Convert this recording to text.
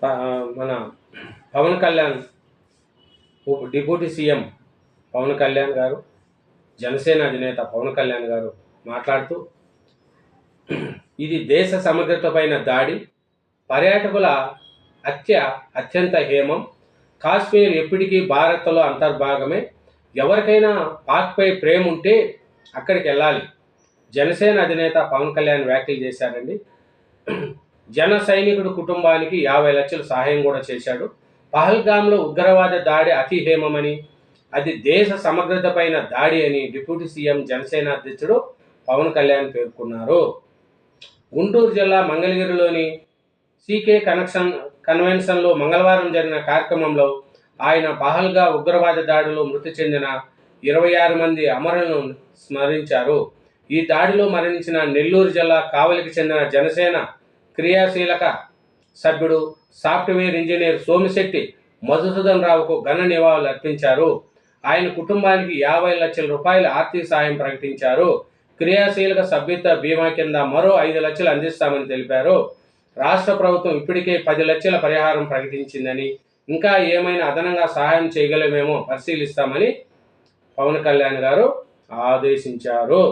మన Pawan Kalyan deputy CM Pawan Kalyan గారు, జనసేన అధినేత పవన్ కళ్యాణ్ గారు మాట్లాడుతూ, ఇది దేశ సమగ్రత పైన దాడి, పర్యాటకుల అత్యంత హేమం, కాశ్మీర్ ఎప్పటికీ భారత్లో అంతర్భాగమే, ఎవరికైనా పాక్పై ప్రేమ ఉంటే అక్కడికి వెళ్ళాలి. జనసేన అధినేత పవన్ కళ్యాణ్ వ్యాఖ్యలు చేశారండి. జన సైనికుడు కుటుంబానికి 50 లక్షల సహాయం కూడా చేశాడు. పహల్గామ్లో ఉగ్రవాద దాడి అతి హేమమని, అది దేశ సమగ్రత పైన దాడి అని డిప్యూటీ సీఎం జనసేన అధ్యక్షుడు పవన్ కళ్యాణ్ పేర్కొన్నారు. గుంటూరు జిల్లా మంగళగిరిలోని సీకే కన్వెన్షన్లో మంగళవారం జరిగిన కార్యక్రమంలో ఆయన పహల్గా ఉగ్రవాద దాడిలో మృతి చెందిన 26 మంది అమరులను స్మరించారు. ఈ దాడిలో మరణించిన నెల్లూరు జిల్లా కావలికి చెందిన జనసేన క్రియాశీలక సభ్యుడు సాఫ్ట్వేర్ ఇంజనీర్ సోమిశెట్టి మధుసూదన్ రావుకు ఘన నివాళులు అర్పించారు. ఆయన కుటుంబానికి 50 లక్షల రూపాయల ఆర్థిక సాయం ప్రకటించారు. క్రియాశీలక సభ్యత్వ బీమా కింద మరో 5 లక్షలు అందిస్తామని తెలిపారు. రాష్ట్ర ప్రభుత్వం ఇప్పటికే 10 లక్షల పరిహారం ప్రకటించిందని, ఇంకా ఏమైనా అదనంగా సహాయం చేయగలమేమో పరిశీలిస్తామని పవన్ కళ్యాణ్ గారు ఆదేశించారు.